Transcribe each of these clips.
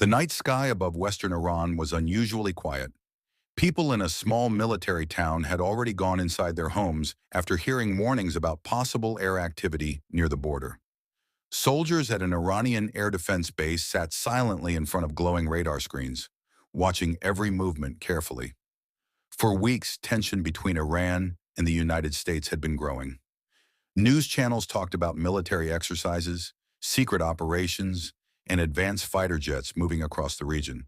The night sky above western Iran was unusually quiet. People in a small military town had already gone inside their homes after hearing warnings about possible air activity near the border. Soldiers at an Iranian air defense base sat silently in front of glowing radar screens, watching every movement carefully. For weeks, tension between Iran and the United States had been growing. News channels talked about military exercises, secret operations, and advanced fighter jets moving across the region.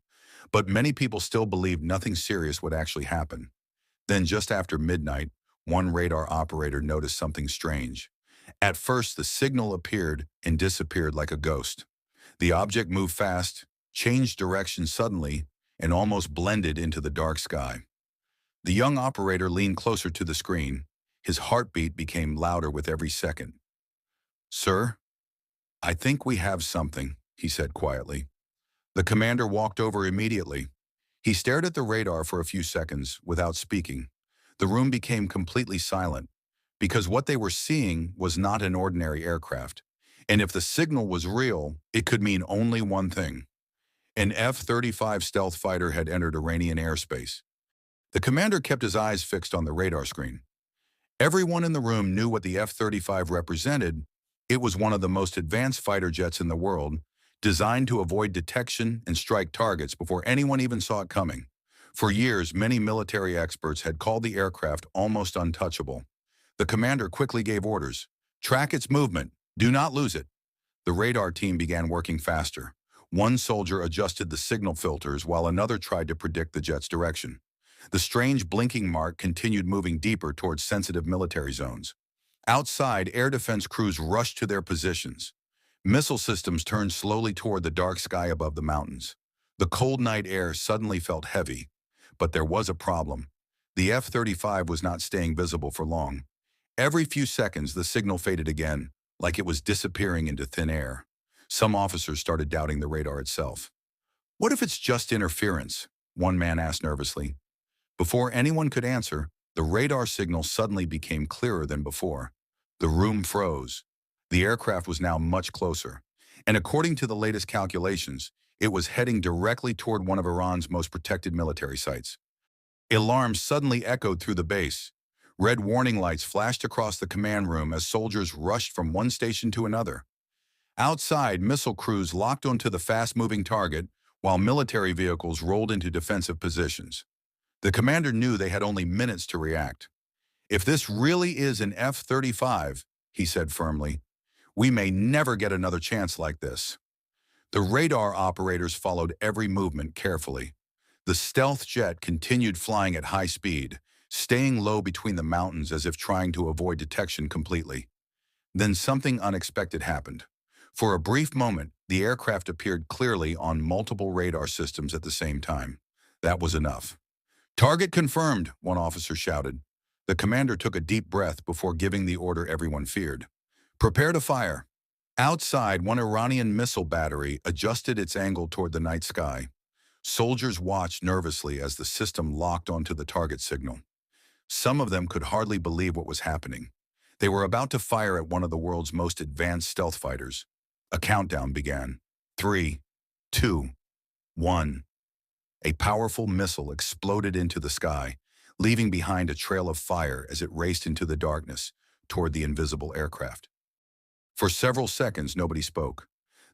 But many people still believed nothing serious would actually happen. Then, just after midnight, one radar operator noticed something strange. At first, the signal appeared and disappeared like a ghost. The object moved fast, changed direction suddenly, and almost blended into the dark sky. The young operator leaned closer to the screen. His heartbeat became louder with every second. "Sir, I think we have something," he said quietly. The commander walked over immediately. He stared at the radar for a few seconds without speaking. The room became completely silent because what they were seeing was not an ordinary aircraft. And if the signal was real, it could mean only one thing. An F-35 stealth fighter had entered Iranian airspace. The commander kept his eyes fixed on the radar screen. Everyone in the room knew what the F-35 represented. It was one of the most advanced fighter jets in the world, designed to avoid detection and strike targets before anyone even saw it coming. For years, many military experts had called the aircraft almost untouchable. The commander quickly gave orders. "Track its movement. Do not lose it." The radar team began working faster. One soldier adjusted the signal filters while another tried to predict the jet's direction. The strange blinking mark continued moving deeper towards sensitive military zones. Outside, air defense crews rushed to their positions. Missile systems turned slowly toward the dark sky above the mountains. The cold night air suddenly felt heavy, but there was a problem. The F-35 was not staying visible for long. Every few seconds, the signal faded again, like it was disappearing into thin air. Some officers started doubting the radar itself. "What if it's just interference?" one man asked nervously. Before anyone could answer, the radar signal suddenly became clearer than before. The room froze. The aircraft was now much closer, and according to the latest calculations, it was heading directly toward one of Iran's most protected military sites. Alarms suddenly echoed through the base. Red warning lights flashed across the command room as soldiers rushed from one station to another. Outside, missile crews locked onto the fast-moving target, while military vehicles rolled into defensive positions. The commander knew they had only minutes to react. "If this really is an F-35, he said firmly, "we may never get another chance like this." The radar operators followed every movement carefully. The stealth jet continued flying at high speed, staying low between the mountains as if trying to avoid detection completely. Then something unexpected happened. For a brief moment, the aircraft appeared clearly on multiple radar systems at the same time. That was enough. "Target confirmed," one officer shouted. The commander took a deep breath before giving the order everyone feared. "Prepare to fire." Outside, one Iranian missile battery adjusted its angle toward the night sky. Soldiers watched nervously as the system locked onto the target signal. Some of them could hardly believe what was happening. They were about to fire at one of the world's most advanced stealth fighters. A countdown began. 3, 2, 1. A powerful missile exploded into the sky, leaving behind a trail of fire as it raced into the darkness toward the invisible aircraft. For several seconds, nobody spoke.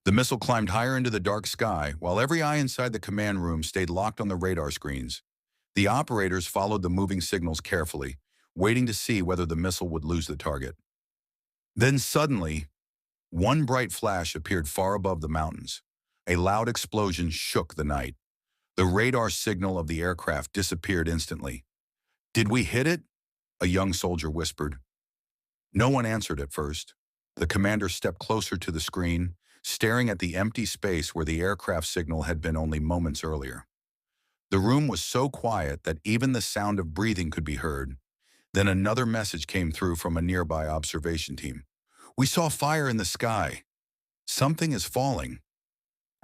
The missile climbed higher into the dark sky, while every eye inside the command room stayed locked on the radar screens. The operators followed the moving signals carefully, waiting to see whether the missile would lose the target. Then suddenly, one bright flash appeared far above the mountains. A loud explosion shook the night. The radar signal of the aircraft disappeared instantly. "Did we hit it?" a young soldier whispered. No one answered at first. The commander stepped closer to the screen, staring at the empty space where the aircraft signal had been only moments earlier. The room was so quiet that even the sound of breathing could be heard. Then another message came through from a nearby observation team. "We saw fire in the sky. Something is falling."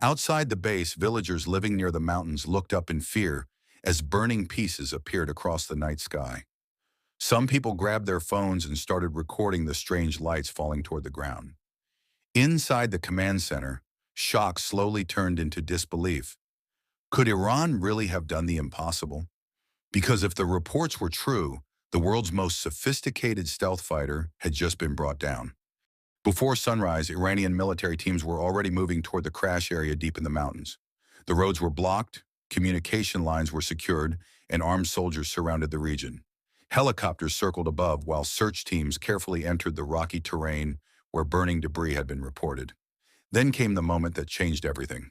Outside the base, villagers living near the mountains looked up in fear as burning pieces appeared across the night sky. Some people grabbed their phones and started recording the strange lights falling toward the ground. Inside the command center, Shock slowly turned into disbelief. Could Iran really have done the impossible? Because if the reports were true, the world's most sophisticated stealth fighter had just been brought down. Before sunrise, Iranian military teams were already moving toward the crash area deep in the mountains. The roads were blocked, communication lines were secured, and armed soldiers surrounded the region. Helicopters circled above while search teams carefully entered the rocky terrain where burning debris had been reported. Then came the moment that changed everything.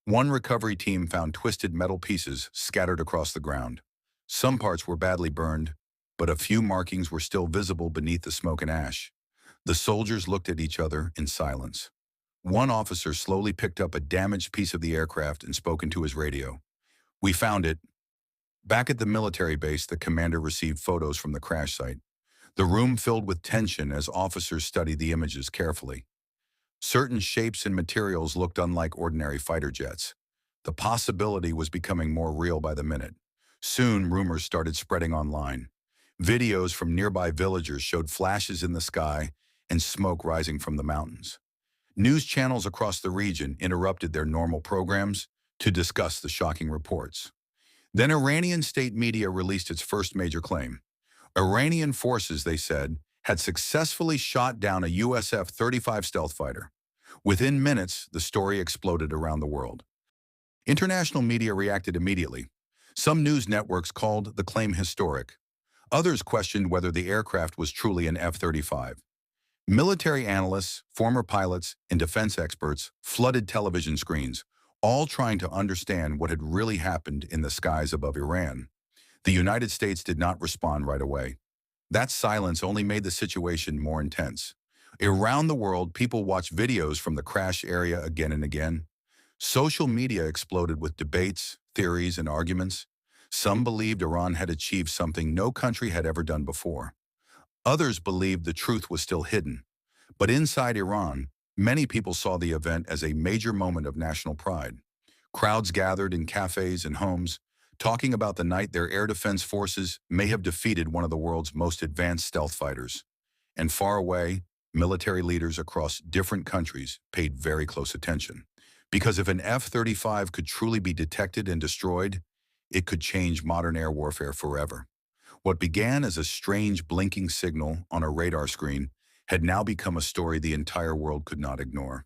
One recovery team found twisted metal pieces scattered across the ground. Some parts were badly burned, but a few markings were still visible beneath the smoke and ash. The soldiers looked at each other in silence. One officer slowly picked up a damaged piece of the aircraft and spoke into his radio. "We found it." Back at the military base, the commander received photos from the crash site. The room filled with tension as officers studied the images carefully. Certain shapes and materials looked unlike ordinary fighter jets. The possibility was becoming more real by the minute. Soon, rumors started spreading online. Videos from nearby villagers showed flashes in the sky and smoke rising from the mountains. News channels across the region interrupted their normal programs to discuss the shocking reports. Then Iranian state media released its first major claim. Iranian forces, they said, had successfully shot down a US F-35 stealth fighter. Within minutes, the story exploded around the world. International media reacted immediately. Some news networks called the claim historic. Others questioned whether the aircraft was truly an F-35. Military analysts, former pilots, and defense experts flooded television screens, all trying to understand what had really happened in the skies above Iran. The United States did not respond right away. That silence only made the situation more intense. Around the world, people watched videos from the crash area again and again. Social media exploded with debates, theories, and arguments. Some believed Iran had achieved something no country had ever done before. Others believed the truth was still hidden. But inside Iran, many people saw the event as a major moment of national pride. Crowds gathered in cafes and homes, talking about the night their air defense forces may have defeated one of the world's most advanced stealth fighters. And far away, military leaders across different countries paid very close attention. Because if an F-35 could truly be detected and destroyed, it could change modern air warfare forever. What began as a strange blinking signal on a radar screen had now become a story the entire world could not ignore.